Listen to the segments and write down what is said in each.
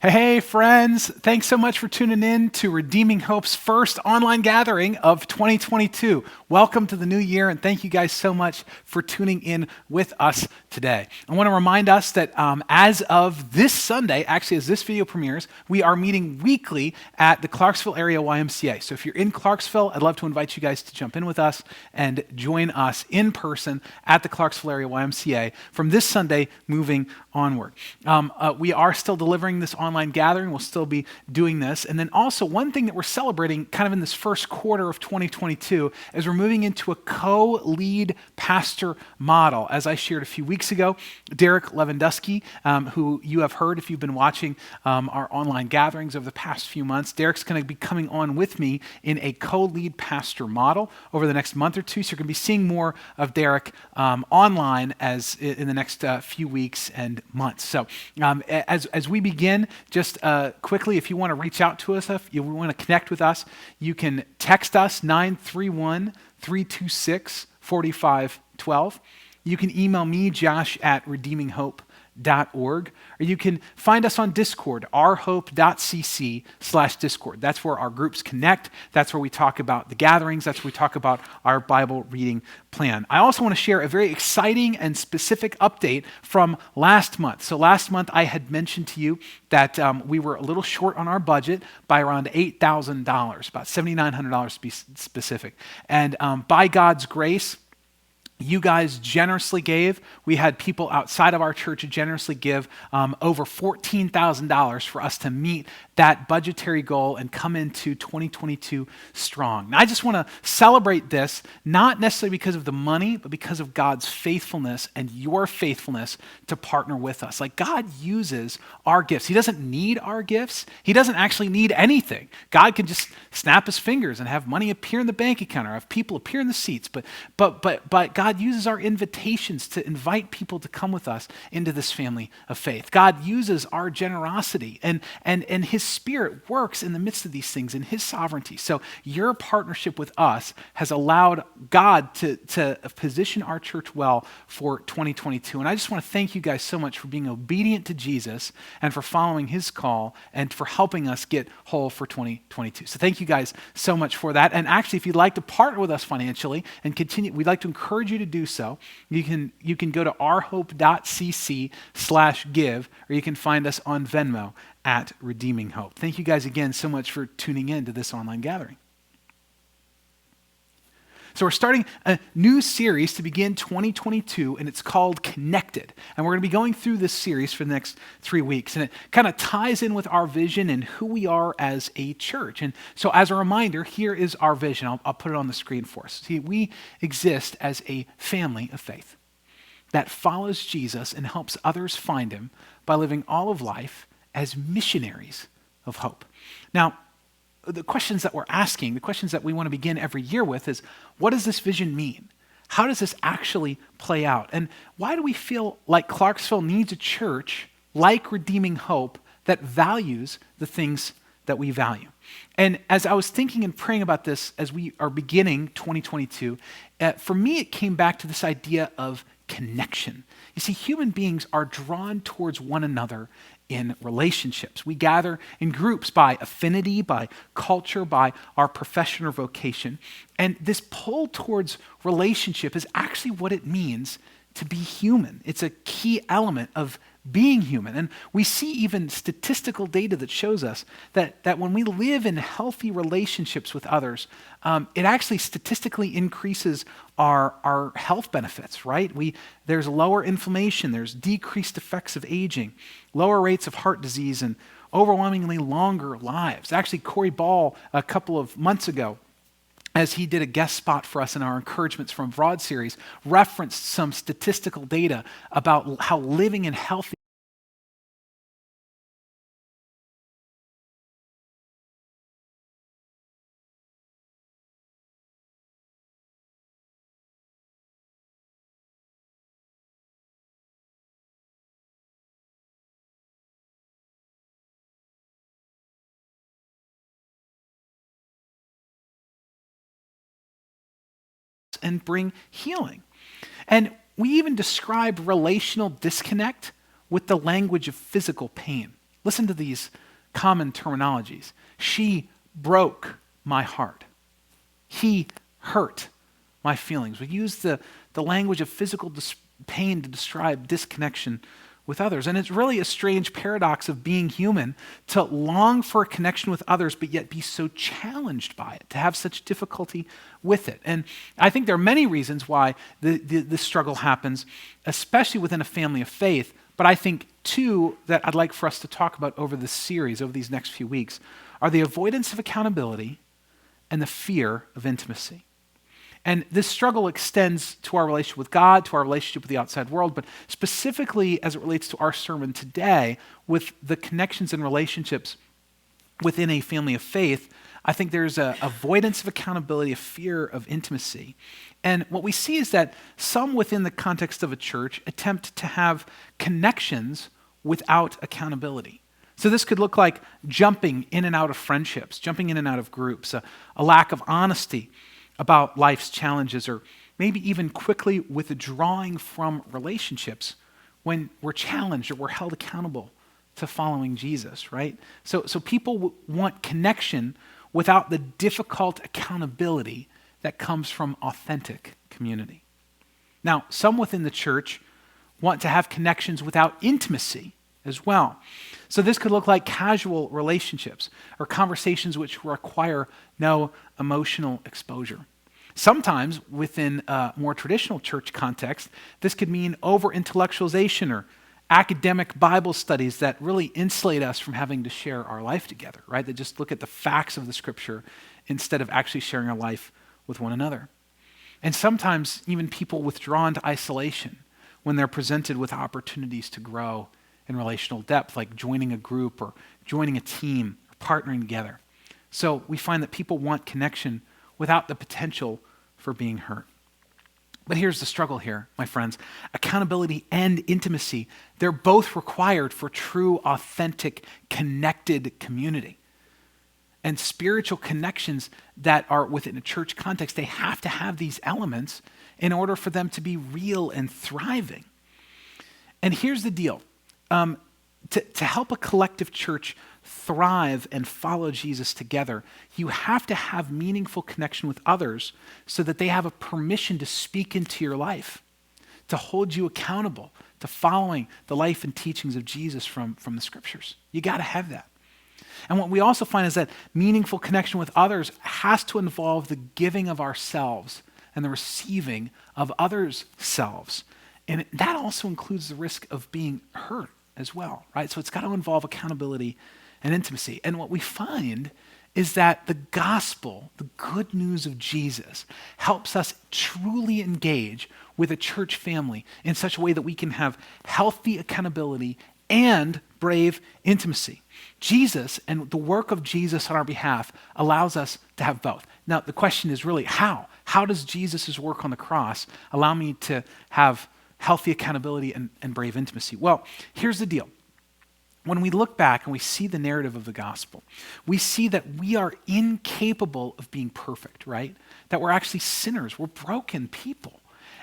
Hey, friends. Thanks so much for tuning in to Redeeming Hope's first online gathering of 2022. Welcome to the new year, and thank you guys so much for tuning in with us today. I want to remind us that as of this Sunday, actually as this video premieres, we are meeting weekly at the Clarksville area YMCA. So if you're in Clarksville, I'd love to invite you guys to jump in with us and join us in person at the Clarksville area YMCA from this Sunday moving onward. We are still delivering this online gathering. We'll still be doing this. And then also one thing that we're celebrating kind of in this first quarter of 2022 is we're moving into a co-lead pastor model. As I shared a few weeks ago, Derek Lewandowski, who you have heard if you've been watching our online gatherings over the past few months, Derek's going to be coming on with me in a co-lead pastor model over the next month or two. So you're going to be seeing more of Derek online as in the next few weeks and months. So as we begin, just quickly, if you want to reach out to us, if you want to connect with us, you can text us 931-326-4512. You can email me, Josh, at redeeminghope.org, or you can find us on Discord, ourhope.cc/Discord. That's where our groups connect. That's where we talk about the gatherings. That's where we talk about our Bible reading plan. I also want to share a very exciting and specific update from last month. So last month I had mentioned to you that we were a little short on our budget by around $8,000, about $7,900 to be specific. And by God's grace, you guys generously gave. We had people outside of our church generously give over $14,000 for us to meet that budgetary goal and come into 2022 strong. Now, I just want to celebrate this, not necessarily because of the money, but because of God's faithfulness and your faithfulness to partner with us. Like, God uses our gifts. He doesn't need our gifts. He doesn't actually need anything. God can just snap his fingers and have money appear in the bank account or have people appear in the seats. But God uses our invitations to invite people to come with us into this family of faith. God uses our generosity and his Spirit works in the midst of these things in his sovereignty. So your partnership with us has allowed God to position our church well for 2022. And I just want to thank you guys so much for being obedient to Jesus and for following his call and for helping us get whole for 2022. So thank you guys so much for that. And actually, if you'd like to partner with us financially and continue, we'd like to encourage you to do so. You can go to ourhope.cc/give, or you can find us on Venmo at Redeeming Hope. Thank you guys again so much for tuning in to this online gathering. So we're starting a new series to begin 2022, and it's called Connected. And we're going to be going through this series for the next 3 weeks. And it kind of ties in with our vision and who we are as a church. And so as a reminder, here is our vision. I'll put it on the screen for us. See, we exist as a family of faith that follows Jesus and helps others find him by living all of life as missionaries of hope. Now, the questions that we're asking, the questions that we want to begin every year with is, what does this vision mean? How does this actually play out? And why do we feel like Clarksville needs a church like Redeeming Hope that values the things that we value? And as I was thinking and praying about this as we are beginning 2022, for me it came back to this idea of connection. You see, human beings are drawn towards one another in relationships. We gather in groups by affinity, by culture, by our profession or vocation. And this pull towards relationship is actually what it means to be human. It's a key element of being human. And we see even statistical data that shows us that when we live in healthy relationships with others, it actually statistically increases our health benefits, right? There's lower inflammation, there's decreased effects of aging, lower rates of heart disease, and overwhelmingly longer lives. Actually, Corey Ball, a couple of months ago, as he did a guest spot for us in our Encouragements from Broad series, referenced some statistical data about how living in healthy and bring healing. And we even describe relational disconnect with the language of physical pain. Listen to these common terminologies. She broke my heart. He hurt my feelings. We use the language of physical pain to describe disconnection with others. And it's really a strange paradox of being human to long for a connection with others, but yet be so challenged by it, to have such difficulty with it. And I think there are many reasons why this struggle happens, especially within a family of faith. But I think two that I'd like for us to talk about over this series, over these next few weeks, are the avoidance of accountability and the fear of intimacy. And this struggle extends to our relationship with God, to our relationship with the outside world, but specifically as it relates to our sermon today with the connections and relationships within a family of faith. I think there's an avoidance of accountability, a fear of intimacy. And what we see is that some within the context of a church attempt to have connections without accountability. So this could look like jumping in and out of friendships, jumping in and out of groups, a lack of honesty about life's challenges, or maybe even quickly withdrawing from relationships when we're challenged or we're held accountable to following Jesus, right? So people want connection without the difficult accountability that comes from authentic community. Now, some within the church want to have connections without intimacy as well. So this could look like casual relationships or conversations which require no emotional exposure. Sometimes within a more traditional church context, this could mean over-intellectualization or academic Bible studies that really insulate us from having to share our life together, right? That just look at the facts of the scripture instead of actually sharing our life with one another. And sometimes even people withdraw into isolation when they're presented with opportunities to grow in relational depth, like joining a group or joining a team or partnering together. So we find that people want connection without the potential for being hurt. But here's the struggle here, my friends. Accountability and intimacy, they're both required for true, authentic, connected community. And spiritual connections that are within a church context, they have to have these elements in order for them to be real and thriving. And here's the deal. To help a collective church thrive and follow Jesus together, you have to have meaningful connection with others so that they have a permission to speak into your life, to hold you accountable, to following the life and teachings of Jesus from the scriptures. You got to have that. And what we also find is that meaningful connection with others has to involve the giving of ourselves and the receiving of others' selves. And that also includes the risk of being hurt as well, right? So it's got to involve accountability and intimacy. And what we find is that the gospel, the good news of Jesus, helps us truly engage with a church family in such a way that we can have healthy accountability and brave intimacy. Jesus and the work of Jesus on our behalf allows us to have both. Now, the question is really how? How does Jesus' work on the cross allow me to have healthy accountability and brave intimacy? Well, here's the deal. When we look back and we see the narrative of the gospel, we see that we are incapable of being perfect, right? That we're actually sinners. We're broken people.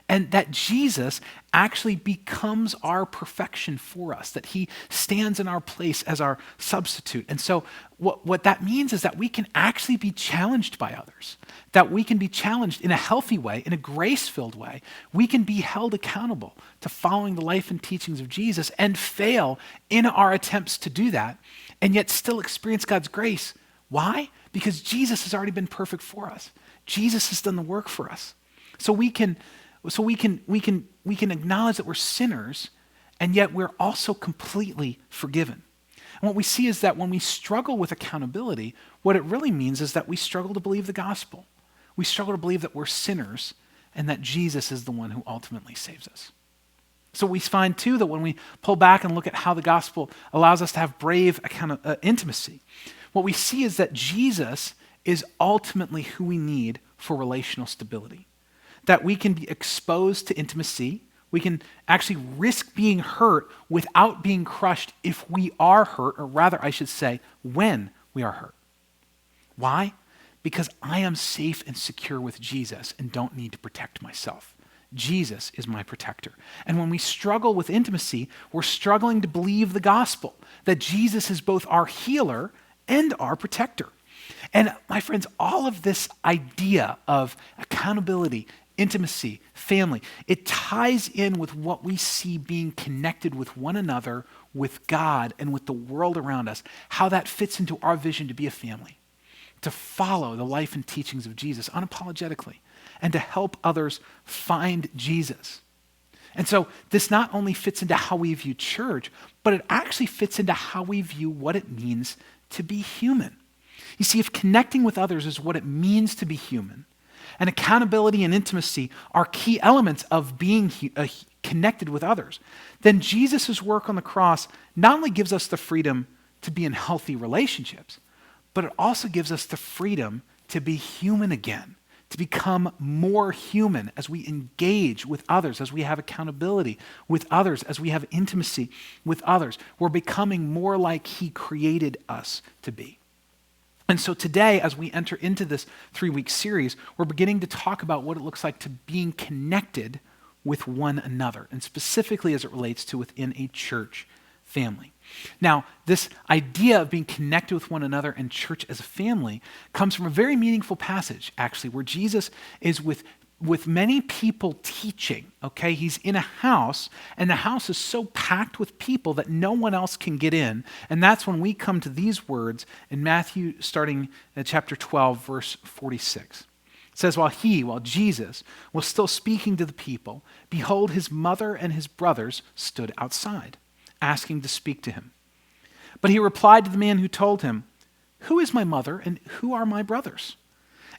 And that Jesus actually becomes our perfection for us, that he stands in our place as our substitute. And so what that means is that we can actually be challenged by others, that we can be challenged in a healthy way, in a grace-filled way. We can be held accountable to following the life and teachings of Jesus and fail in our attempts to do that, and yet still experience God's grace. Why? Because Jesus has already been perfect for us. Jesus has done the work for us. So we can acknowledge that we're sinners, and yet we're also completely forgiven. And what we see is that when we struggle with accountability, what it really means is that we struggle to believe the gospel. We struggle to believe that we're sinners and that Jesus is the one who ultimately saves us. So we find too that when we pull back and look at how the gospel allows us to have brave intimacy, what we see is that Jesus is ultimately who we need for relational stability. That we can be exposed to intimacy. We can actually risk being hurt without being crushed if we are hurt, or rather, I should say, when we are hurt. Why? Because I am safe and secure with Jesus and don't need to protect myself Jesus is my protector. And when we struggle with intimacy, we're struggling to believe the gospel, that Jesus is both our healer and our protector. And my friends, all of this idea of accountability, intimacy, family, it ties in with what we see being connected with one another, with God, and with the world around us, how that fits into our vision to be a family, to follow the life and teachings of Jesus unapologetically, and to help others find Jesus. And so this not only fits into how we view church, but it actually fits into how we view what it means to be human. You see, if connecting with others is what it means to be human, and accountability and intimacy are key elements of being connected with others, then Jesus' work on the cross not only gives us the freedom to be in healthy relationships, but it also gives us the freedom to be human again, to become more human as we engage with others, as we have accountability with others, as we have intimacy with others. We're becoming more like He created us to be. And so today, as we enter into this 3-week series, we're beginning to talk about what it looks like to being connected with one another, and specifically as it relates to within a church family. Now, this idea of being connected with one another and church as a family comes from a very meaningful passage, actually, where Jesus is with many people teaching, okay? He's in a house, and the house is so packed with people that no one else can get in. And that's when we come to these words in Matthew, starting at chapter 12, verse 46. It says, while Jesus was still speaking to the people, behold, his mother and his brothers stood outside, asking to speak to him. But he replied to the man who told him, "Who is my mother and who are my brothers?"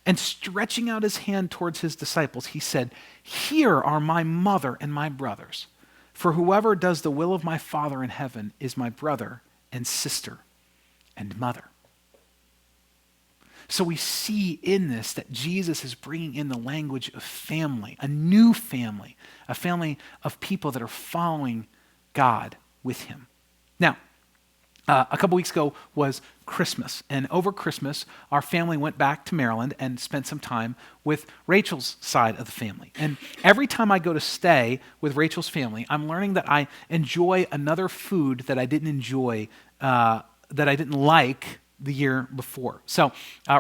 And stretching out his hand towards his disciples, he said, "Here are my mother and my brothers. For whoever does the will of my Father in heaven is my brother and sister and mother." So we see in this that Jesus is bringing in the language of family, a new family, a family of people that are following God with him. Now, a couple weeks ago was Christmas, and over Christmas, our family went back to Maryland and spent some time with Rachel's side of the family. And every time I go to stay with Rachel's family, I'm learning that I enjoy another food that I didn't enjoy, that I didn't like the year before. So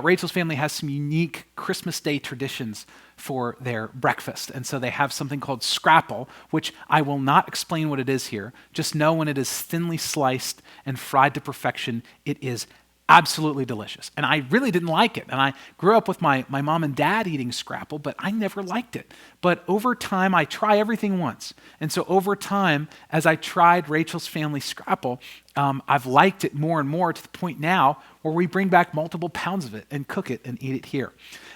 Rachel's family has some unique Christmas Day traditions for their breakfast. And so they have something called Scrapple, which I will not explain what it is here. Just know when it is thinly sliced and fried to perfection, it is absolutely delicious. And I really didn't like it. And I grew up with my mom and dad eating Scrapple, but I never liked it. But over time, I try everything once. And so over time, as I tried Rachel's family Scrapple, I've liked it more and more to the point now where we bring back multiple pounds of it and cook it and eat it here.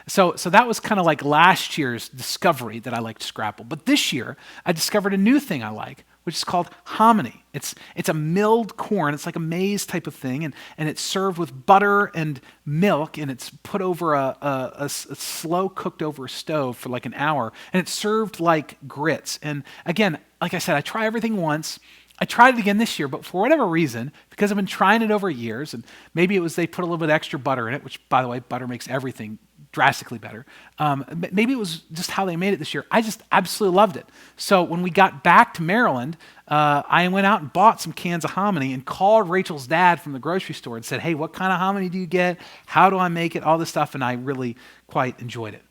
So that was kind of like last year's discovery that I liked Scrapple. But this year, I discovered a new thing I like, which is called hominy. It's a milled corn. It's like a maize type of thing, and it's served with butter and milk, and it's put over a slow cooked over a stove for like an hour, and it's served like grits. And again, like I said, I try everything once. I tried it again this year, but for whatever reason, because I've been trying it over years, and maybe it was they put a little bit extra butter in it, which, by the way, butter makes everything drastically better. Maybe it was just how they made it this year. I just absolutely loved it. So when we got back to Maryland, I went out and bought some cans of hominy and called Rachel's dad from the grocery store and said, "Hey, what kind of hominy do you get? How do I make it?" All this stuff, and I really quite enjoyed it.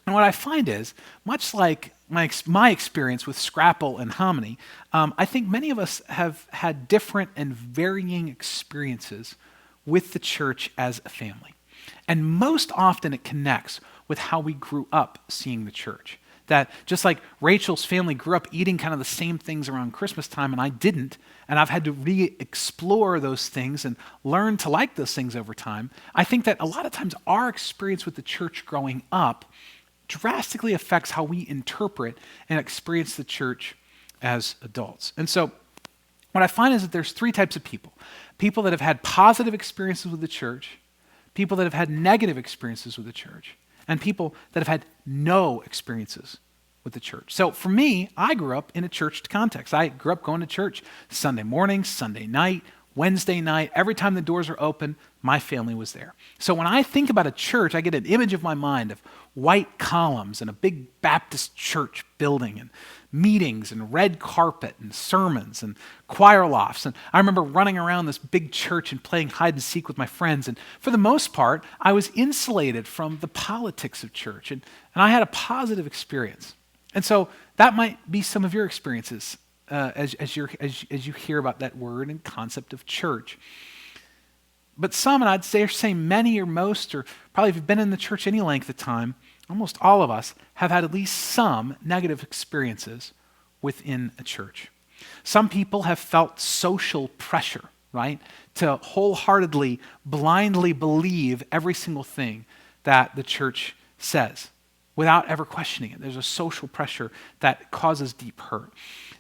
And what I find is, much like my experience with Scrapple and hominy, I think many of us have had different and varying experiences with the church as a family. And most often it connects with how we grew up seeing the church. That just like Rachel's family grew up eating kind of the same things around Christmas time, and I didn't, and I've had to re-explore those things and learn to like those things over time, I think that a lot of times our experience with the church growing up drastically affects how we interpret and experience the church as adults. And so what I find is that there's 3 types of people. People that have had positive experiences with the church, people that have had negative experiences with the church, and people that have had no experiences with the church. So for me, I grew up in a church context. I grew up going to church Sunday morning, Sunday night, Wednesday night, every time the doors are open, my family was there. So when I think about a church, I get an image of my mind of white columns and a big Baptist church building and meetings and red carpet and sermons and choir lofts. And I remember running around this big church and playing hide and seek with my friends. And for the most part, I was insulated from the politics of church. And I had a positive experience. And so that might be some of your experiences as you hear about that word and concept of church. But some, and I'd say many or most, or probably if you've been in the church any length of time, almost all of us have had at least some negative experiences within a church. Some people have felt social pressure, right, to wholeheartedly, blindly believe every single thing that the church says without ever questioning it. There's a social pressure that causes deep hurt.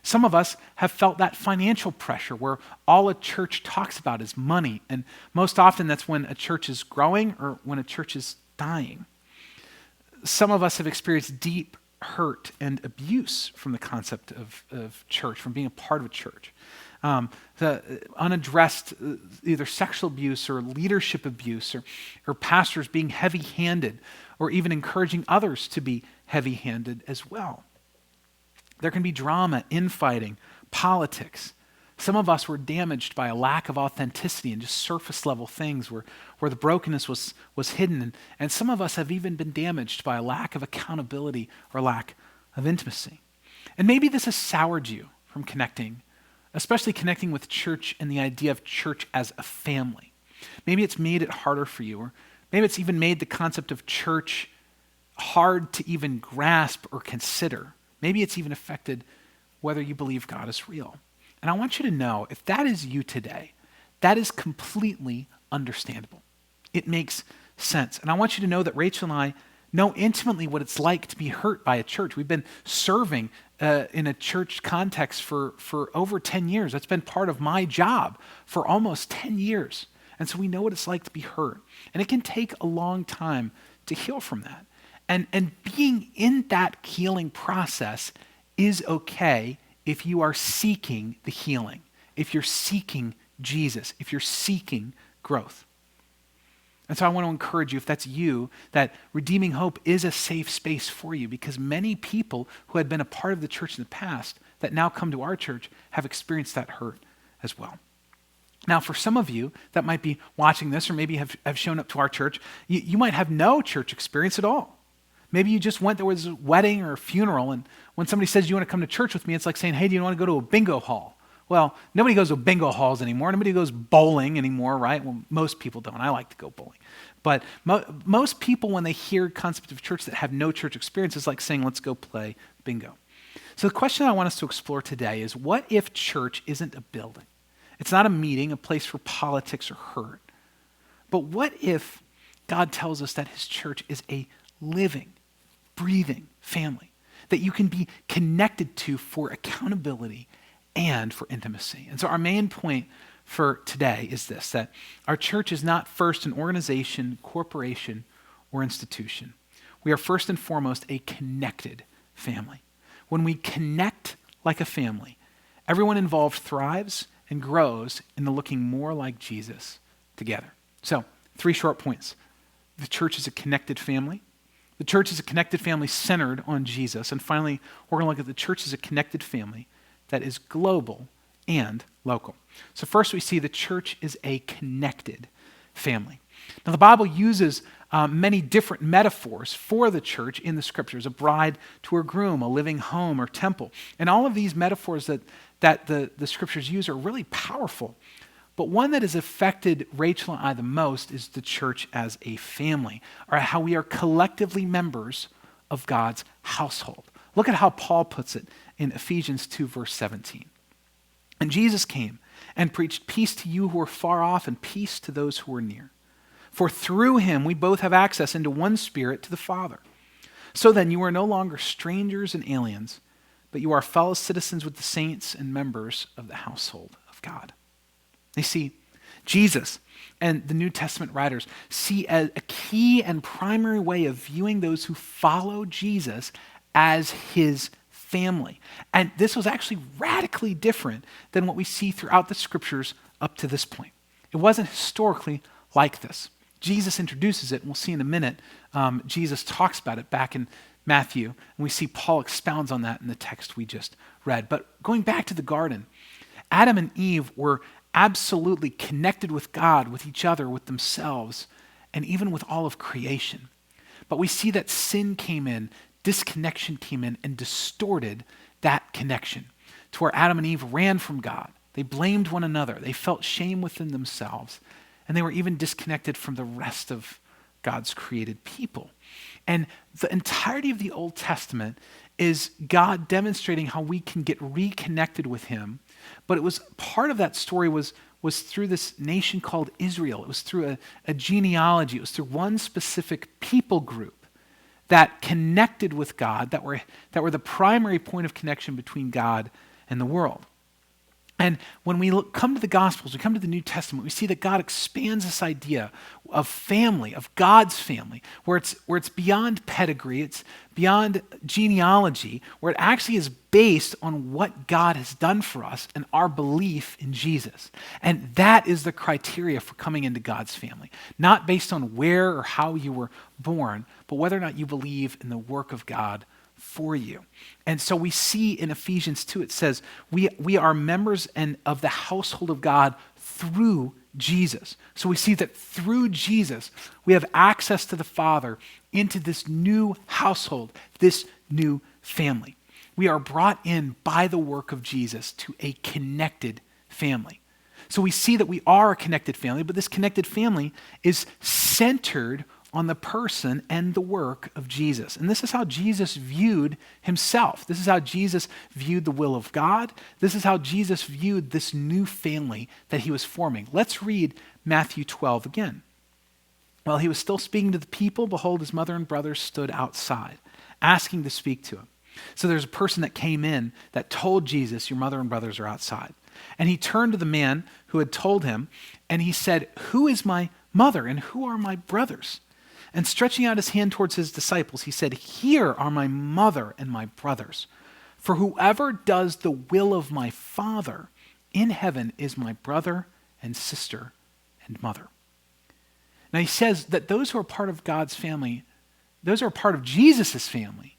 Some of us have felt that financial pressure where all a church talks about is money, and most often that's when a church is growing or when a church is dying. Some of us have experienced deep hurt and abuse from the concept of church, from being a part of a church. The unaddressed either sexual abuse or leadership abuse or pastors being heavy-handed or even encouraging others to be heavy-handed as well. There can be drama, infighting, politics. Some of us were damaged by a lack of authenticity and just surface level things where the brokenness was hidden. And some of us have even been damaged by a lack of accountability or lack of intimacy. And maybe this has soured you from connecting, especially connecting with church and the idea of church as a family. Maybe it's made it harder for you, or maybe it's even made the concept of church hard to even grasp or consider. Maybe it's even affected whether you believe God is real. And I want you to know, if that is you today, that is completely understandable. It makes sense. And I want you to know that Rachel and I know intimately what it's like to be hurt by a church. We've been serving in a church context for over 10 years. That's been part of my job for almost 10 years. And so we know what it's like to be hurt. And it can take a long time to heal from that. And being in that healing process is okay if you are seeking the healing, if you're seeking Jesus, if you're seeking growth. And so I want to encourage you, if that's you, that Redeeming Hope is a safe space for you, because many people who had been a part of the church in the past that now come to our church have experienced that hurt as well. Now, for some of you that might be watching this or maybe have shown up to our church, you might have no church experience at all. Maybe you just went, there was a wedding or a funeral, and when somebody says, you want to come to church with me, it's like saying, hey, do you want to go to a bingo hall? Well, nobody goes to bingo halls anymore. Nobody goes bowling anymore, right? Well, most people don't. I like to go bowling. But most people, when they hear concept of church that have no church experience, it's like saying, let's go play bingo. So the question I want us to explore today is, what if church isn't a building? It's not a meeting, a place for politics or hurt. But what if God tells us that his church is a living, breathing family that you can be connected to for accountability and for intimacy? And so our main point for today is this, that our church is not first an organization, corporation, or institution. We are first and foremost a connected family. When we connect like a family, everyone involved thrives and grows into looking more like Jesus together. So, 3 short points. The church is a connected family. The church is a connected family centered on Jesus. And finally, we're going to look at the church as a connected family that is global and local. So first we see the church is a connected family. Now the Bible uses many different metaphors for the church in the scriptures: a bride to her groom, a living home or temple. And all of these metaphors that the scriptures use are really powerful. But one that has affected Rachel and I the most is the church as a family, or how we are collectively members of God's household. Look at how Paul puts it in Ephesians 2, verse 17. And Jesus came and preached peace to you who are far off and peace to those who are near. For through him we both have access into one Spirit to the Father. So then you are no longer strangers and aliens, but you are fellow citizens with the saints and members of the household of God. You see, Jesus and the New Testament writers see a key and primary way of viewing those who follow Jesus as his family. And this was actually radically different than what we see throughout the scriptures up to this point. It wasn't historically like this. Jesus introduces it, and we'll see in a minute. Jesus talks about it back in Matthew, and we see Paul expounds on that in the text we just read. But going back to the garden, Adam and Eve were absolutely connected with God, with each other, with themselves, and even with all of creation. But we see that sin came in, disconnection came in, and distorted that connection to where Adam and Eve ran from God. They blamed one another. They felt shame within themselves, and they were even disconnected from the rest of God's created people. And the entirety of the Old Testament is God demonstrating how we can get reconnected with him. But it was part of that story was through this nation called Israel. It was through a genealogy. It was through one specific people group that connected with God, that were the primary point of connection between God and the world. And when we come to the Gospels, we come to the New Testament, we see that God expands this idea of family, of God's family, where it's beyond pedigree, it's beyond genealogy, where it actually is based on what God has done for us and our belief in Jesus. And that is the criteria for coming into God's family. Not based on where or how you were born, but whether or not you believe in the work of God for you. And so we see in Ephesians 2, it says, we are members of the household of God through Jesus. So we see that through Jesus, we have access to the Father into this new household, this new family. We are brought in by the work of Jesus to a connected family. So we see that we are a connected family, but this connected family is centered on the person and the work of Jesus. And this is how Jesus viewed himself. This is how Jesus viewed the will of God. This is how Jesus viewed this new family that he was forming. Let's read Matthew 12 again. While he was still speaking to the people, behold, his mother and brothers stood outside, asking to speak to him. So there's a person that came in that told Jesus, your mother and brothers are outside. And he turned to the man who had told him, and he said, who is my mother and who are my brothers? And stretching out his hand towards his disciples, he said, here are my mother and my brothers. For whoever does the will of my Father in heaven is my brother and sister and mother. Now he says that those who are part of God's family, those who are part of Jesus' family,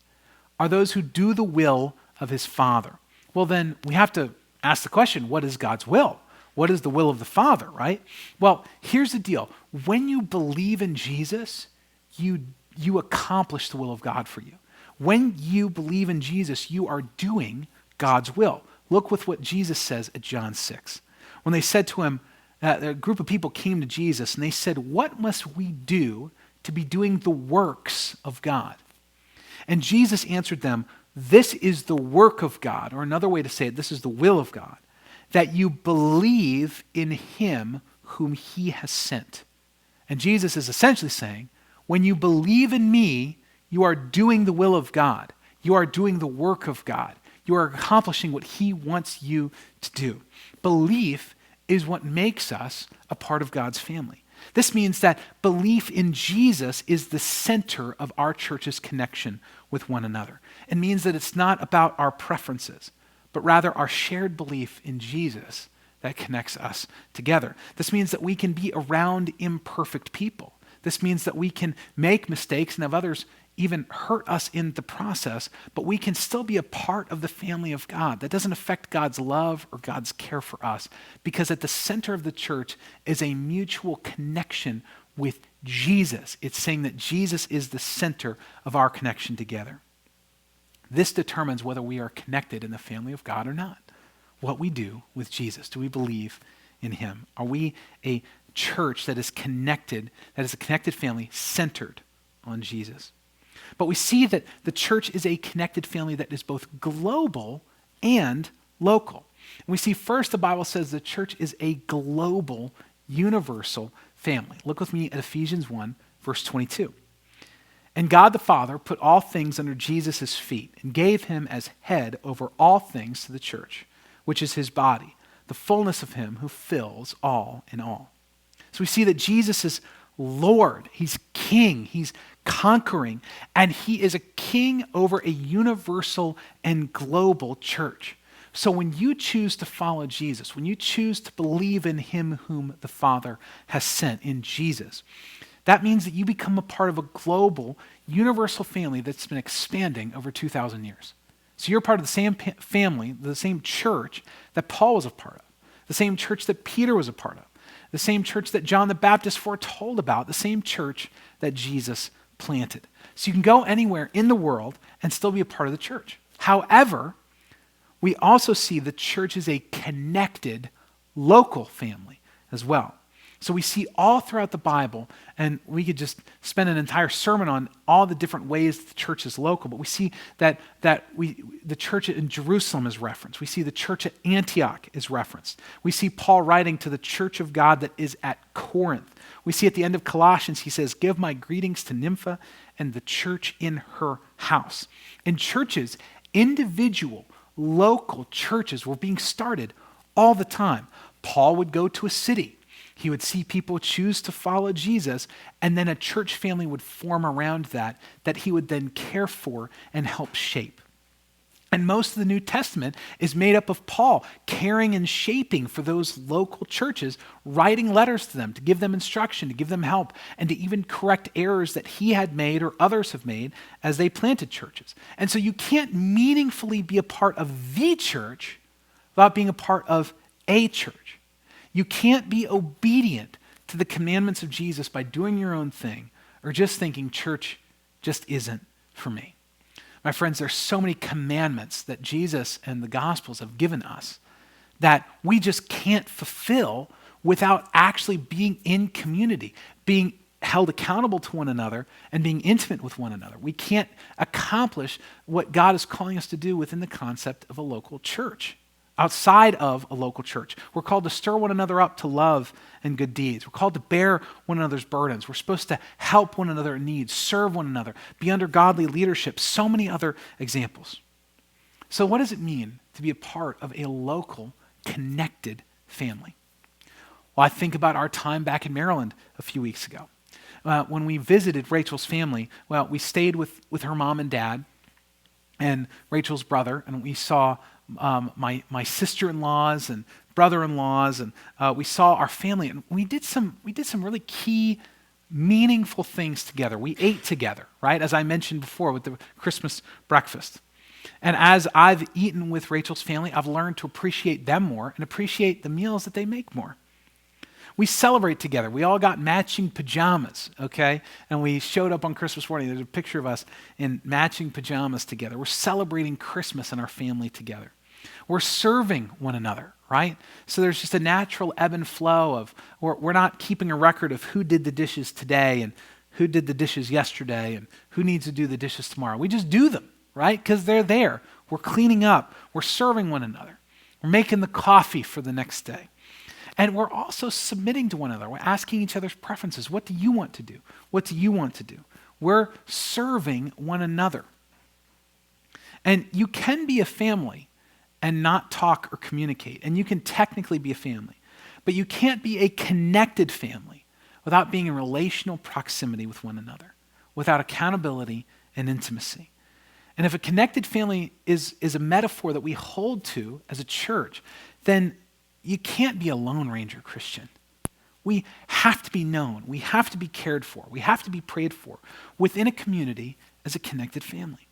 are those who do the will of his Father. Well, then we have to ask the question, what is God's will? What is the will of the Father, right? Well, here's the deal. When you believe in Jesus, you accomplish the will of God for you. When you believe in Jesus, you are doing God's will. Look with what Jesus says at John 6. When they said to him, a group of people came to Jesus and they said, what must we do to be doing the works of God? And Jesus answered them, this is the work of God, or another way to say it, this is the will of God, that you believe in him whom he has sent. And Jesus is essentially saying, when you believe in me, you are doing the will of God. You are doing the work of God. You are accomplishing what he wants you to do. Belief is what makes us a part of God's family. This means that belief in Jesus is the center of our church's connection with one another. It means that it's not about our preferences, but rather our shared belief in Jesus that connects us together. This means that we can be around imperfect people. This means that we can make mistakes and have others even hurt us in the process, but we can still be a part of the family of God. That doesn't affect God's love or God's care for us, because at the center of the church is a mutual connection with Jesus. It's saying that Jesus is the center of our connection together. This determines whether we are connected in the family of God or not. What we do with Jesus. Do we believe in him? Are we a church that is connected, that is a connected family centered on Jesus? But we see that the church is a connected family that is both global and local. And we see first the Bible says the church is a global, universal family. Look with me at Ephesians 1, verse 22. And God the Father put all things under Jesus' feet and gave him as head over all things to the church, which is his body, the fullness of him who fills all in all. So we see that Jesus is Lord, he's king, he's conquering, and he is a king over a universal and global church. So when you choose to follow Jesus, when you choose to believe in him whom the Father has sent, in Jesus, that means that you become a part of a global, universal family that's been expanding over 2,000 years. So you're part of the same family, the same church that Paul was a part of, the same church that Peter was a part of, the same church that John the Baptist foretold about, the same church that Jesus planted. So you can go anywhere in the world and still be a part of the church. However, we also see the church is a connected local family as well. So we see all throughout the Bible, and we could just spend an entire sermon on all the different ways that the church is local, but we see that the church in Jerusalem is referenced. We see the church at Antioch is referenced. We see Paul writing to the church of God that is at Corinth. We see at the end of Colossians, he says, "Give my greetings to Nympha and the church in her house." In churches, individual, local churches were being started all the time. Paul would go to a city. He would see people choose to follow Jesus, and then a church family would form around that he would then care for and help shape. And most of the New Testament is made up of Paul caring and shaping for those local churches, writing letters to them to give them instruction, to give them help, and to even correct errors that he had made or others have made as they planted churches. And so you can't meaningfully be a part of the church without being a part of a church. You can't be obedient to the commandments of Jesus by doing your own thing or just thinking church just isn't for me. My friends, there's so many commandments that Jesus and the Gospels have given us that we just can't fulfill without actually being in community, being held accountable to one another, and being intimate with one another. We can't accomplish what God is calling us to do within the concept of a local church. Outside of a local church, we're called to stir one another up to love and good deeds. We're called to bear one another's burdens. We're supposed to help one another in need, serve one another, be under godly leadership. So many other examples. So what does it mean to be a part of a local, connected family? Well, I think about our time back in Maryland a few weeks ago. When we visited Rachel's family, well, we stayed with her mom and dad and Rachel's brother, and we saw my sister-in-laws and brother-in-laws, and we saw our family, and we did some really key, meaningful things together. We ate together, right? As I mentioned before with the Christmas breakfast. And as I've eaten with Rachel's family, I've learned to appreciate them more and appreciate the meals that they make more. We celebrate together. We all got matching pajamas, okay? And we showed up on Christmas morning. There's a picture of us in matching pajamas together. We're celebrating Christmas and our family together. We're serving one another, right? So there's just a natural ebb and flow of, we're not keeping a record of who did the dishes today and who did the dishes yesterday and who needs to do the dishes tomorrow. We just do them, right? Because they're there. We're cleaning up. We're serving one another. We're making the coffee for the next day. And we're also submitting to one another. We're asking each other's preferences. What do you want to do? What do you want to do? We're serving one another. And you can be a family and not talk or communicate. And you can technically be a family. But you can't be a connected family without being in relational proximity with one another, without accountability and intimacy. And if a connected family is a metaphor that we hold to as a church, then you can't be a Lone Ranger Christian. We have to be known. We have to be cared for. We have to be prayed for within a community as a connected family.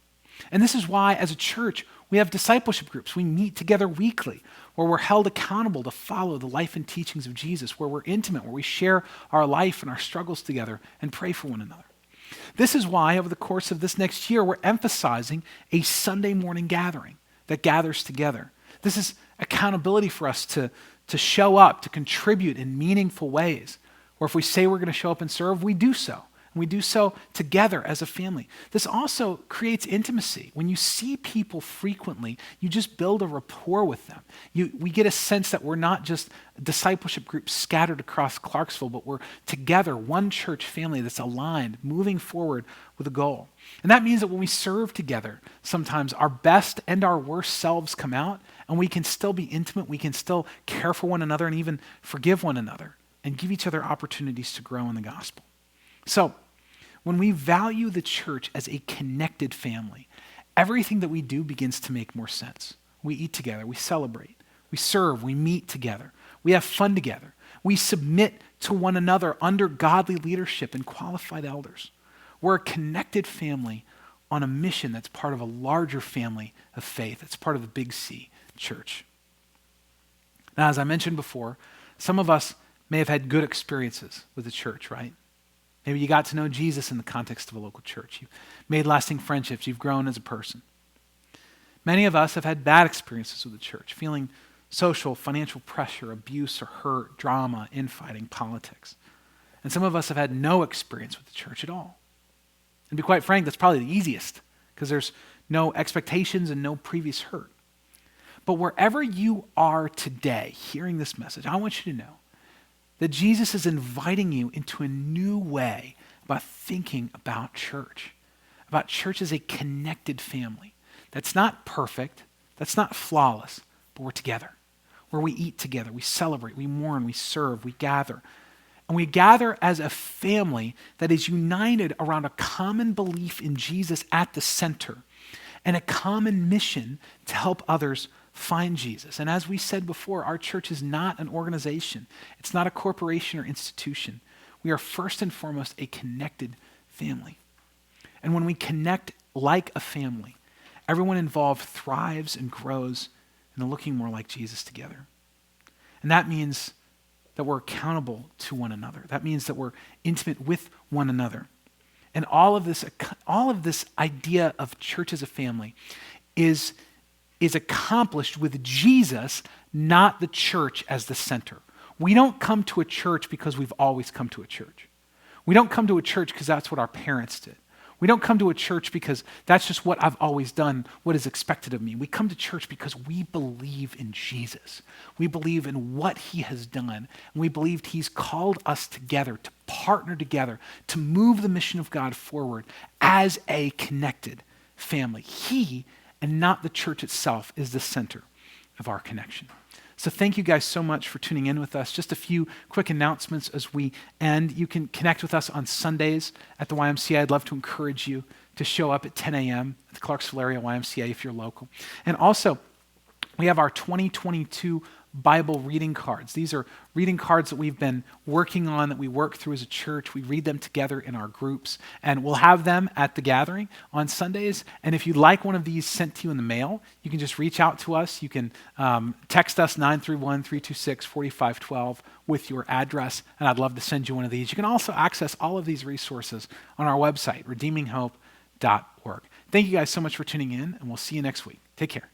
And this is why, as a church, we have discipleship groups. We meet together weekly, where we're held accountable to follow the life and teachings of Jesus, where we're intimate, where we share our life and our struggles together and pray for one another. This is why, over the course of this next year, we're emphasizing a Sunday morning gathering that gathers together. This is accountability for us to show up, to contribute in meaningful ways. Or if we say we're going to show up and serve, we do so. And we do so together as a family. This also creates intimacy. When you see people frequently, you just build a rapport with them. We get a sense that we're not just discipleship groups scattered across Clarksville, but we're together, one church family that's aligned, moving forward with a goal. And that means that when we serve together, sometimes our best and our worst selves come out, and we can still be intimate, we can still care for one another and even forgive one another and give each other opportunities to grow in the gospel. So, when we value the church as a connected family, everything that we do begins to make more sense. We eat together. We celebrate. We serve. We meet together. We have fun together. We submit to one another under godly leadership and qualified elders. We're a connected family on a mission that's part of a larger family of faith. It's part of the Big C church. Now, as I mentioned before, some of us may have had good experiences with the church, right? Maybe you got to know Jesus in the context of a local church. You've made lasting friendships. You've grown as a person. Many of us have had bad experiences with the church, feeling social, financial pressure, abuse or hurt, drama, infighting, politics. And some of us have had no experience with the church at all. And to be quite frank, that's probably the easiest because there's no expectations and no previous hurt. But wherever you are today hearing this message, I want you to know that Jesus is inviting you into a new way about thinking about church as a connected family. That's not perfect, that's not flawless, but we're together. Where we eat together, we celebrate, we mourn, we serve, we gather. And we gather as a family that is united around a common belief in Jesus at the center and a common mission to help others find Jesus. And as we said before, our church is not an organization. It's not a corporation or institution. We are first and foremost a connected family. And when we connect like a family, everyone involved thrives and grows and are looking more like Jesus together. And that means that we're accountable to one another. That means that we're intimate with one another. And all of this idea of church as a family is accomplished with Jesus, not the church as the center. We don't come to a church because we've always come to a church. We don't come to a church because that's what our parents did. We don't come to a church because that's just what I've always done, what is expected of me. We come to church because we believe in Jesus. We believe in what he has done. And we believe he's called us together, to partner together, to move the mission of God forward as a connected family. He, and not the church itself, is the center of our connection. So thank you guys so much for tuning in with us. Just a few quick announcements as we end. You can connect with us on Sundays at the YMCA. I'd love to encourage you to show up at 10 a.m. at the Clarksville area YMCA if you're local. And also, we have our 2022 Bible reading cards. These are reading cards that we've been working on, that we work through as a church. We read them together in our groups, and we'll have them at the gathering on Sundays. And if you'd like one of these sent to you in the mail, you can just reach out to us. You can text us 931-326-4512 with your address, and I'd love to send you one of these. You can also access all of these resources on our website, redeeminghope.org. Thank you guys so much for tuning in, and we'll see you next week. Take care.